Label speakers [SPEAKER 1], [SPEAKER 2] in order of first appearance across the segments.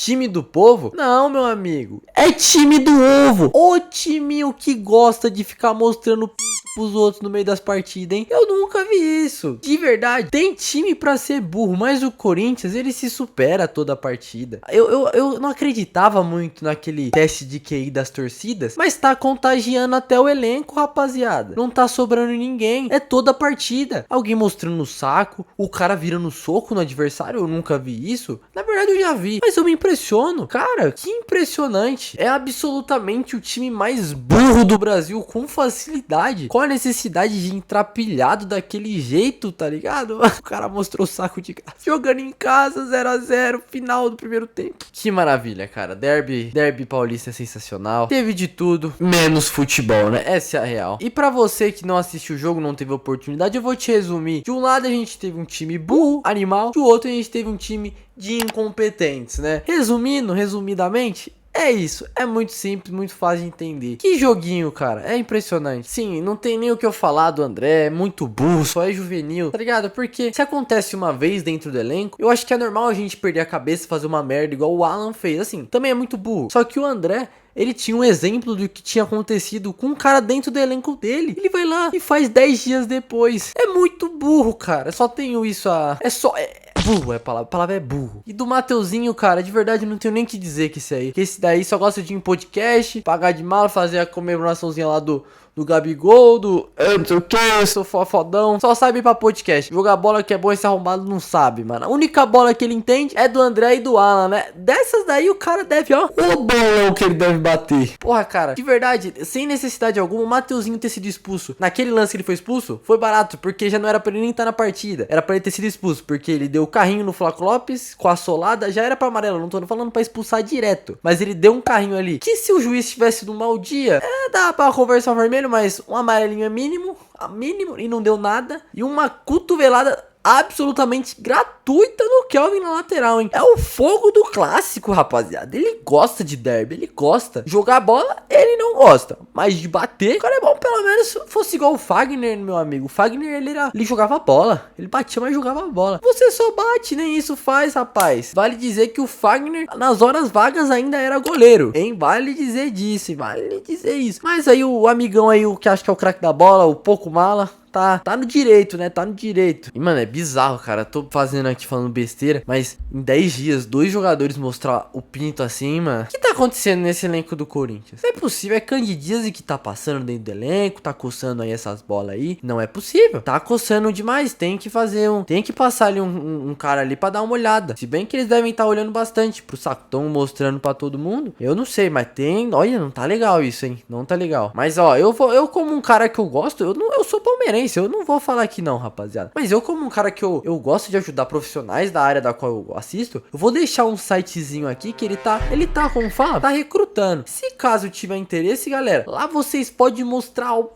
[SPEAKER 1] time do povo? Não, meu amigo. É time do ovo. O time que gosta de ficar mostrando pros outros no meio das partidas, hein? Eu nunca vi isso. De verdade, tem time pra ser burro, mas o Corinthians, ele se supera toda a partida. Eu não acreditava muito naquele teste de QI das torcidas, mas tá contagiando até o elenco, rapaziada. Não tá sobrando ninguém. É toda a partida. Alguém mostrando o saco, o cara virando soco no adversário, eu nunca vi isso. Na verdade, eu já vi, mas eu me impressiono. Cara, que impressionante. É absolutamente o time mais burro do Brasil, com facilidade. Qual a necessidade de entrar pilhado daquele jeito, tá ligado? O cara mostrou o saco de casa. Jogando em casa, 0-0, final do primeiro tempo. Que maravilha, cara. Derby paulista é sensacional. Teve de tudo, menos futebol, né? Essa é a real. E pra você que não assistiu o jogo, não teve oportunidade, eu vou te resumir. De um lado a gente teve um time burro, animal. Do outro a gente teve um time de incompetentes, né? Resumidamente, é isso, é muito simples, muito fácil de entender. Que joguinho, cara, é impressionante. Sim, não tem nem o que eu falar do André, é muito burro, só é juvenil, tá ligado? Porque se acontece uma vez dentro do elenco, eu acho que é normal a gente perder a cabeça e fazer uma merda igual o Alan fez. Assim, também é muito burro. Só que o André, ele tinha um exemplo do que tinha acontecido com um cara dentro do elenco dele. Ele vai lá e faz 10 dias depois. É muito burro, cara. Só tenho isso a... burro, a palavra é burro. E do Mateuzinho, cara, de verdade não tenho nem o que dizer que esse daí só gosta de ir em podcast, pagar de mala, fazer a comemoraçãozinha lá do Gabigol, não sei o que, eu sou fodão. Só sabe ir pra podcast. Jogar bola que é bom, esse arrombado não sabe, mano. A única bola que ele entende é do André e do Alan, né? Dessas daí o cara deve, ó, o bolão que ele deve bater. Porra, cara, de verdade, sem necessidade alguma, o Mateuzinho ter sido expulso. Naquele lance que ele foi expulso, foi barato, porque já não era pra ele nem estar na partida. Era pra ele ter sido expulso, porque ele deu o carrinho no Flaco Lopes, com a solada, já era pra amarelo. Não tô falando pra expulsar direto, mas ele deu um carrinho ali, que se o juiz tivesse num mau dia, dá pra conversar vermelho, mas um amarelinho é mínimo, e não deu nada, e uma cotovelada absolutamente gratuita no Kelvin na lateral, hein? É o fogo do clássico, rapaziada. Ele gosta de derby, ele gosta. Jogar bola, ele não gosta. Mas de bater, o cara é bom, pelo menos se fosse igual o Fagner, meu amigo. O Fagner, ele jogava bola. Ele batia, mas jogava bola. Você só bate, nem isso faz, rapaz. Vale dizer que o Fagner, nas horas vagas, ainda era goleiro, hein? Vale dizer disso, hein? Vale dizer isso. Mas aí o amigão aí, o que acha que é o craque da bola, o pouco mala, tá no direito, né? Tá no direito. E, mano, é bizarro, cara. Tô fazendo aqui, falando besteira, mas em 10 dias, 2 jogadores mostrar o pinto assim, mano. O que tá acontecendo nesse elenco do Corinthians? Não é possível. É Candidíase que tá passando dentro do elenco, tá coçando aí essas bolas aí. Não é possível. Tá coçando demais. Tem que fazer tem que passar ali um cara ali pra dar uma olhada. Se bem que eles devem estar olhando bastante pro saco. Tão mostrando pra todo mundo. Eu não sei, mas tem... Olha, não tá legal isso, hein? Não tá legal. Mas, ó, eu como um cara que eu gosto, eu sou palmeirense. Eu não vou falar aqui não, rapaziada. Mas eu como um cara que eu gosto de ajudar profissionais da área da qual eu assisto, eu vou deixar um sitezinho aqui que ele tá, como fala, tá recrutando. Se caso tiver interesse, galera, lá vocês podem mostrar o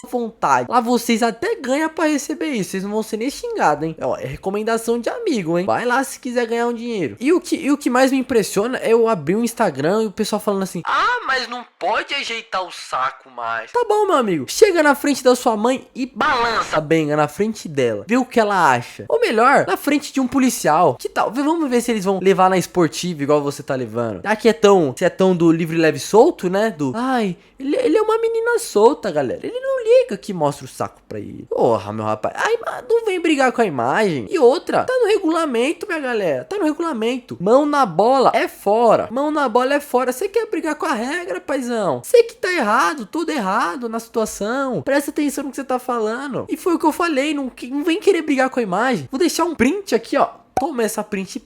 [SPEAKER 1] vontade. Lá vocês até ganham pra receber isso. Vocês não vão ser nem xingados, hein? Ó, é recomendação de amigo, hein? Vai lá se quiser ganhar um dinheiro. E o que mais me impressiona é eu abrir o Instagram e o pessoal falando assim: ah, mas não pode ajeitar o saco mais. Tá bom, meu amigo. Chega na frente da sua mãe e balança a benga na frente dela. Vê o que ela acha. Ou melhor, na frente de um policial. Que tal? Vamos ver se eles vão levar na esportiva igual você tá levando. Já que você é tão do livre, leve, solto, né? Ai, ele é uma menina solta, galera. Ele não liga que mostra o saco pra ele. Porra, meu rapaz. Ai, não vem brigar com a imagem. E outra, tá no regulamento, minha galera. Tá no regulamento. Mão na bola é fora. Mão na bola é fora. Você quer brigar com a regra, paizão? Você que tá errado, tudo errado na situação. Presta atenção no que você tá falando. E foi o que eu falei. Não vem querer brigar com a imagem. Vou deixar um print aqui, ó. Toma essa print.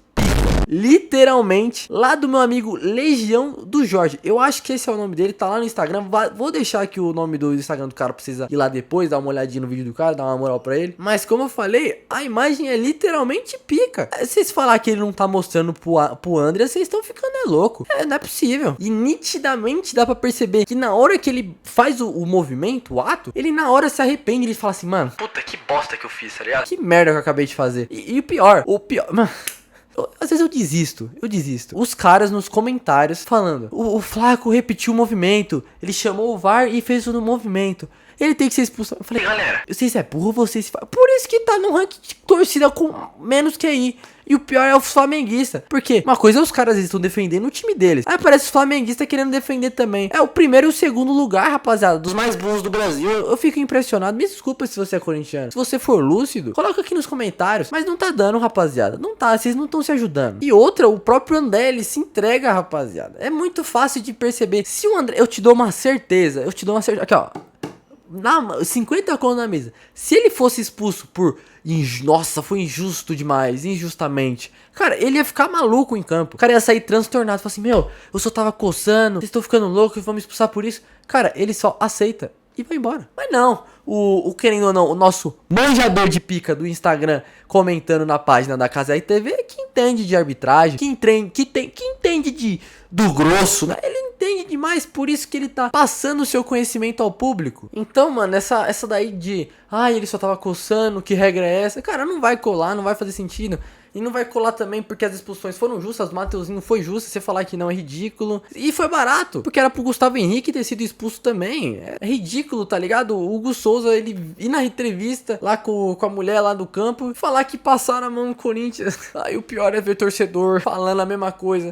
[SPEAKER 1] Literalmente, lá do meu amigo Legião do Jorge. Eu acho que esse é o nome dele, tá lá no Instagram. Vou deixar aqui o nome do Instagram do cara pra vocês ir lá depois, dar uma olhadinha no vídeo do cara, dar uma moral pra ele. Mas como eu falei, a imagem é literalmente pica. Se vocês falar que ele não tá mostrando pro André, vocês estão ficando louco. Não é possível. E nitidamente dá pra perceber que na hora que ele faz o movimento, o ato, ele na hora se arrepende. Ele fala assim, mano, puta que bosta que eu fiz, tá ligado? Que merda que eu acabei de fazer. E o pior, mano, às vezes eu desisto. Os caras nos comentários falando: o Flaco repetiu o movimento, ele chamou o VAR e fez o movimento. ele tem que ser expulso. Eu falei, galera, vocês é burro, vocês... Por isso que tá no ranking de torcida com menos QI. E o pior é os flamenguistas. Porque uma coisa é os caras estão defendendo o time deles. Aí aparece os flamenguistas querendo defender também. É o primeiro e o segundo lugar, rapaziada, dos mais bons do Brasil. Eu fico impressionado. Me desculpa se você é corintiano. Se você for lúcido, coloca aqui nos comentários. Mas não tá dando, rapaziada. Não tá, vocês não estão se ajudando. E outra, o próprio André, ele se entrega, rapaziada. É muito fácil de perceber. Se o André... Eu te dou uma certeza. Eu te dou uma certeza. Aqui, ó. 50 conto na mesa. Se ele fosse expulso por... Nossa, foi injusto demais, injustamente. Cara, ele ia ficar maluco em campo. O cara ia sair transtornado. Falar assim, meu, eu só tava coçando, vocês estão ficando loucos, vão me expulsar por isso. Cara, ele só aceita e vai embora. Mas não, querendo ou não, o nosso manjador de pica do Instagram comentando na página da Casa RTV, que entende de arbitragem, que entende do grosso, né? Ele entende demais, por isso que ele tá passando o seu conhecimento ao público. Então, mano, essa daí de... ele só tava coçando, que regra é essa? Cara, não vai colar, não vai fazer sentido. E não vai colar também porque as expulsões foram justas, o Mateuzinho foi justo, você falar que não é ridículo. E foi barato, porque era pro Gustavo Henrique ter sido expulso também. É ridículo, tá ligado? O Hugo Souza, ele ir na entrevista lá com a mulher lá do campo e falar que passaram a mão no Corinthians. Aí o pior é ver torcedor falando a mesma coisa.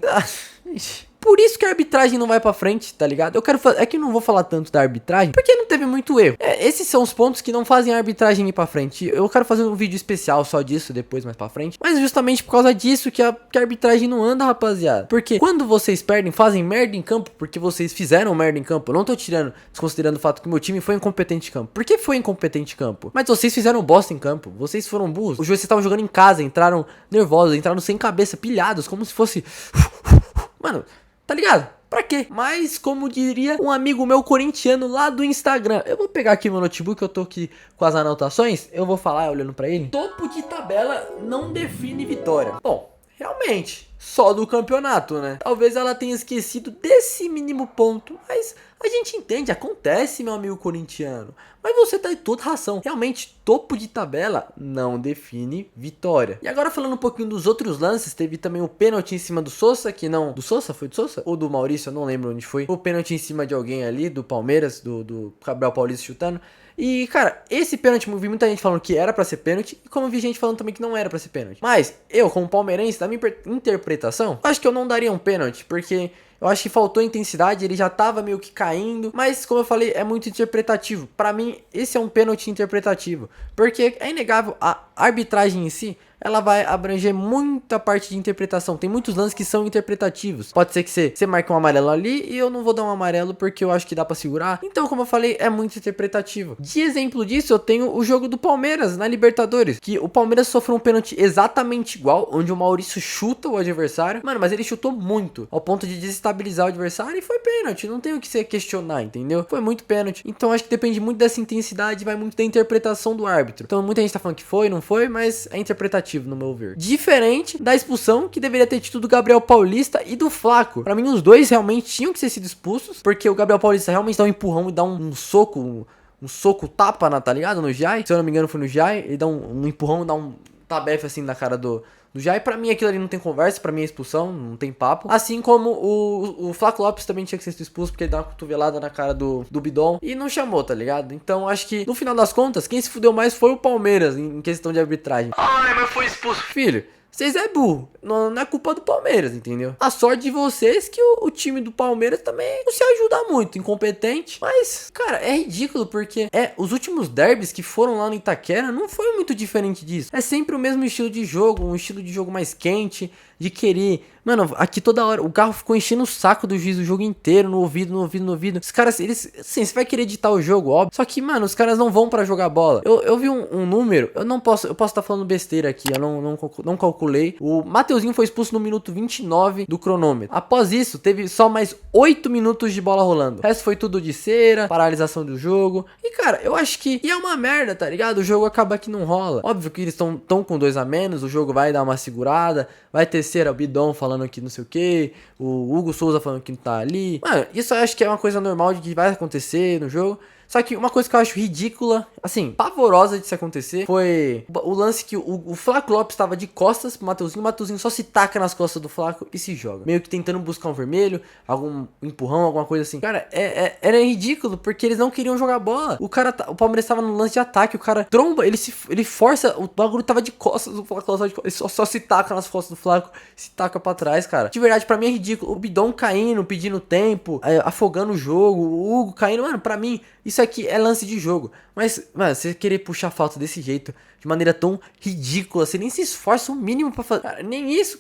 [SPEAKER 1] Por isso que a arbitragem não vai pra frente, tá ligado? É que eu não vou falar tanto da arbitragem, porque não teve muito erro. Esses são os pontos que não fazem a arbitragem ir pra frente. Eu quero fazer um vídeo especial só disso, depois mais pra frente. Mas justamente por causa disso que a arbitragem não anda, rapaziada. Porque quando vocês perdem, fazem merda em campo, porque vocês fizeram merda em campo. Eu não tô desconsiderando o fato que o meu time foi incompetente em campo. Por que foi incompetente em campo? Mas vocês fizeram bosta em campo. Vocês foram burros. Os juízes estavam jogando em casa, entraram nervosos, entraram sem cabeça, pilhados, como se fosse... Mano... Tá ligado? Pra quê? Mas, como diria um amigo meu corintiano lá do Instagram, eu vou pegar aqui meu notebook, eu tô aqui com as anotações, eu vou falar olhando pra ele. Topo de tabela não define vitória. Bom, realmente, só do campeonato, né? Talvez ela tenha esquecido desse mínimo ponto, mas a gente entende, acontece, meu amigo corintiano. Mas você tá em toda razão. Realmente, topo de tabela não define vitória. E agora falando um pouquinho dos outros lances, teve também o pênalti em cima do Sousa, que não... Do Sousa? Foi do Sousa? Ou do Maurício? Eu não lembro onde foi. O pênalti em cima de alguém ali, do Palmeiras, do Gabriel Paulista chutando. E, cara, esse pênalti, eu vi muita gente falando que era pra ser pênalti, e como eu vi gente falando também que não era pra ser pênalti. Mas, eu, como palmeirense, da minha interpretação, acho que eu não daria um pênalti, porque... Eu acho que faltou intensidade, ele já tava meio que caindo. Mas, como eu falei, é muito interpretativo. Pra mim, esse é um pênalti interpretativo. Porque é inegável, a arbitragem em si, ela vai abranger muita parte de interpretação. Tem muitos lances que são interpretativos. Pode ser que você marque um amarelo ali e eu não vou dar um amarelo porque eu acho que dá pra segurar. Então, como eu falei, é muito interpretativo. De exemplo disso, eu tenho o jogo do Palmeiras na Libertadores. Que o Palmeiras sofreu um pênalti exatamente igual, onde o Maurício chuta o adversário. Mano, mas ele chutou muito, ao ponto de desestabilizar o adversário e foi pênalti. Não tem o que você questionar, entendeu? Foi muito pênalti. Então, acho que depende muito dessa intensidade, vai muito da interpretação do árbitro. Então, muita gente tá falando que foi, não foi, mas é interpretativo, no meu ver. Diferente da expulsão que deveria ter tido do Gabriel Paulista e do Flaco. Pra mim, os dois realmente tinham que ter sido expulsos, porque o Gabriel Paulista realmente dá um empurrão e dá um soco, um soco tapa, tá ligado? No Jai. Se eu não me engano, foi no Jai. Ele dá um empurrão, dá um tabefe assim na cara do Jai. Pra mim, aquilo ali não tem conversa, pra mim é expulsão, não tem papo. Assim como o Flaco Lopes também tinha que ser expulso, porque ele dá uma cotovelada na cara do Bidon e não chamou, tá ligado? Então, acho que, no final das contas, quem se fudeu mais foi o Palmeiras, em questão de arbitragem. Ai, mas foi expulso. Filho, vocês é burro, não é culpa do Palmeiras, entendeu? A sorte de vocês que o time do Palmeiras também não se ajuda muito, incompetente. Mas, cara, é ridículo porque os últimos derbys que foram lá no Itaquera não foi muito diferente disso. É sempre o mesmo estilo de jogo, um estilo de jogo mais quente, de querer... Mano, aqui toda hora, o carro ficou enchendo o saco do juiz o jogo inteiro, no ouvido. Os caras, eles... Sim, você vai querer editar o jogo, óbvio. Só que, mano, os caras não vão pra jogar bola. Eu vi um número, eu posso estar falando besteira aqui, eu não calculei. O Mateuzinho foi expulso no minuto 29 do cronômetro. Após isso, teve só mais 8 minutos de bola rolando. O resto foi tudo de cera, paralisação do jogo. E, cara, eu acho que... E é uma merda, tá ligado? O jogo acaba que não rola. Óbvio que eles estão com 2 a menos, o jogo vai dar uma segurada, vai ter cera, o Bidon falando que não sei o que, o Hugo Souza falando que não tá ali. Mano, isso eu acho que é uma coisa normal de que vai acontecer no jogo. Só que uma coisa que eu acho ridícula, assim, pavorosa de se acontecer, foi o lance que o Flaco Lopes tava de costas pro Mateuzinho. O Mateuzinho só se taca nas costas do Flaco e se joga. Meio que tentando buscar um vermelho, algum empurrão, alguma coisa assim. Cara, era ridículo, porque eles não queriam jogar bola. O Palmeiras tava no lance de ataque, o cara tromba, ele força, o bagulho tava de costas, o Flaco tava de costas, ele só se taca nas costas do Flaco, se taca pra trás, cara. De verdade, pra mim é ridículo. O Bidon caindo, pedindo tempo, afogando o jogo, o Hugo caindo, mano, pra mim, isso aqui é lance de jogo. Mas, mano, você querer puxar falta desse jeito, de maneira tão ridícula, você nem se esforça o mínimo pra fazer. Cara, nem isso,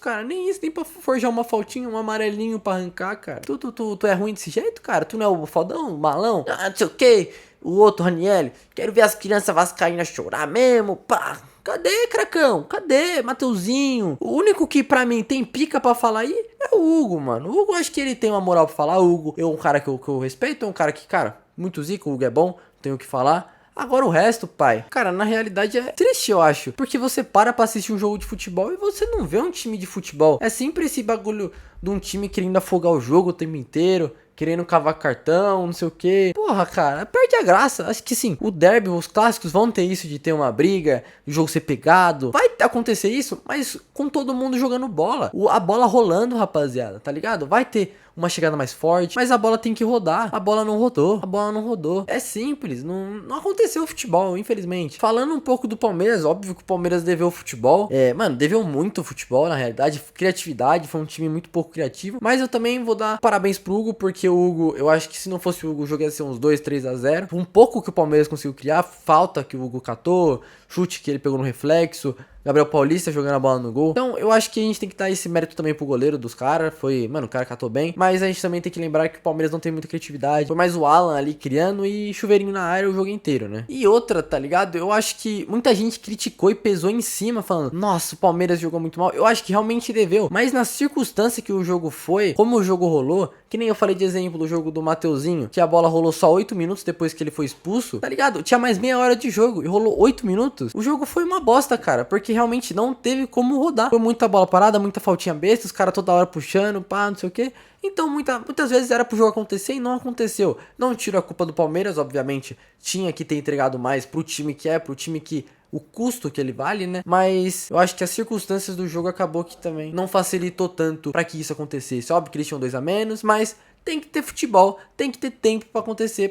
[SPEAKER 1] nem pra forjar uma faltinha, um amarelinho pra arrancar, cara. Tu é ruim desse jeito, cara? Tu não é o fodão, o malão? Ah, não sei o que. O outro, Ranieri, quero ver as crianças vascaínas chorar mesmo, pá. Cadê, Cracão? Cadê, Mateuzinho? O único que pra mim tem pica pra falar aí é o Hugo, mano. O Hugo, acho que ele tem uma moral pra falar. O Hugo é um cara que eu respeito, é um cara que, cara, muito zica, o Hugo é bom, tenho o que falar. Agora o resto, pai, cara, na realidade é triste, eu acho. Porque você para pra assistir um jogo de futebol e você não vê um time de futebol. É sempre esse bagulho de um time querendo afogar o jogo o tempo inteiro, querendo cavar cartão, não sei o que. Porra, cara, perde a graça. Acho que sim, o derby, os clássicos vão ter isso de ter uma briga, o jogo ser pegado. Vai acontecer isso, mas com todo mundo jogando bola. A bola rolando, rapaziada, tá ligado? Vai ter uma chegada mais forte, mas a bola tem que rodar. A bola não rodou. É simples, não aconteceu o futebol, infelizmente. Falando um pouco do Palmeiras, óbvio que o Palmeiras deveu o futebol. Mano, deveu muito o futebol, na realidade. Criatividade, foi um time muito pouco criativo. Mas eu também vou dar parabéns pro Hugo, porque o Hugo, eu acho que se não fosse o Hugo, o jogo ia ser uns 2-3-0. Um pouco que o Palmeiras conseguiu criar, falta que o Hugo catou, chute que ele pegou no reflexo, Gabriel Paulista jogando a bola no gol. Então eu acho que a gente tem que dar esse mérito também pro goleiro dos caras. Mano, o cara catou bem. Mas a gente também tem que lembrar que o Palmeiras não tem muita criatividade. Foi mais o Alan ali criando e chuveirinho na área o jogo inteiro, né? E outra, tá ligado? Eu acho que muita gente criticou e pesou em cima, falando: nossa, o Palmeiras jogou muito mal. Eu acho que realmente deveu. Mas na circunstância que o jogo foi, como o jogo rolou, que nem eu falei de exemplo do jogo do Mateuzinho, que a bola rolou só 8 minutos depois que ele foi expulso, tá ligado? Tinha mais meia hora de jogo e rolou 8 minutos. O jogo foi uma bosta, cara, porque realmente não teve como rodar. Foi muita bola parada, muita faltinha besta, os caras toda hora puxando, pá, não sei o que. Então muitas vezes era pro jogo acontecer e não aconteceu. Não tiro a culpa do Palmeiras, obviamente. Tinha que ter entregado mais pro time que o custo que ele vale, né? Mas eu acho que as circunstâncias do jogo acabou que também não facilitou tanto pra que isso acontecesse. Óbvio que eles tinham 2 a menos, mas tem que ter futebol, tem que ter tempo pra acontecer.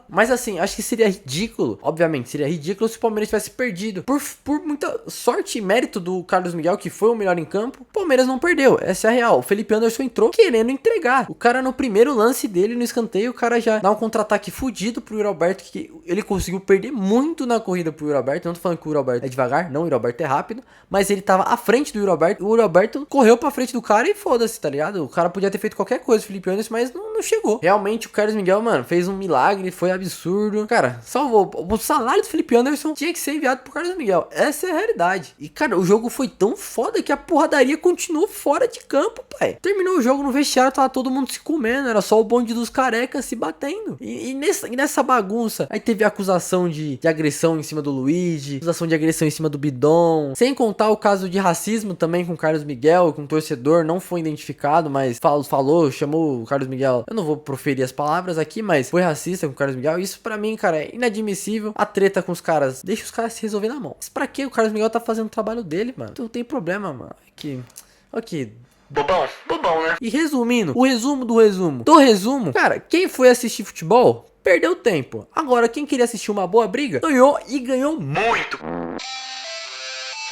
[SPEAKER 1] Mas assim, acho que seria ridículo, obviamente, seria ridículo se o Palmeiras tivesse perdido. Por muita sorte e mérito do Carlos Miguel, que foi o melhor em campo, o Palmeiras não perdeu, essa é a real. O Felipe Anderson entrou querendo entregar. O cara no primeiro lance dele no escanteio, o cara já dá um contra-ataque fudido pro Yuri Alberto, que ele conseguiu perder muito na corrida pro Yuri Alberto. Não tô falando que o Yuri Alberto é devagar, não, o Yuri Alberto é rápido, mas ele tava à frente do Yuri Alberto. O Yuri Alberto correu pra frente do cara e foda-se, tá ligado? O cara podia ter feito qualquer coisa, o Felipe Anderson, mas não chegou. Realmente o Carlos Miguel, mano, fez um milagre, foi absurdo. Cara, salvou. O salário do Felipe Anderson tinha que ser enviado pro Carlos Miguel. Essa é a realidade. E, cara, o jogo foi tão foda que a porradaria continuou fora de campo, pai. Terminou o jogo no vestiário, tava todo mundo se comendo, era só o bonde dos carecas se batendo. E nessa bagunça, aí teve acusação de agressão em cima do Luigi, acusação de agressão em cima do Bidon, sem contar o caso de racismo também com o Carlos Miguel, com um torcedor, não foi identificado, mas chamou o Carlos Miguel. Eu não vou proferir as palavras aqui, mas foi racista com o Carlos Miguel. Isso pra mim, cara, é inadmissível. A treta com os caras, deixa os caras se resolver na mão. Mas pra que o Carlos Miguel tá fazendo o trabalho dele, mano? Não tem problema, mano. Ok. Bobão, né? E resumindo, o resumo do resumo, cara, quem foi assistir futebol perdeu tempo. Agora, quem queria assistir uma boa briga, ganhou e ganhou muito.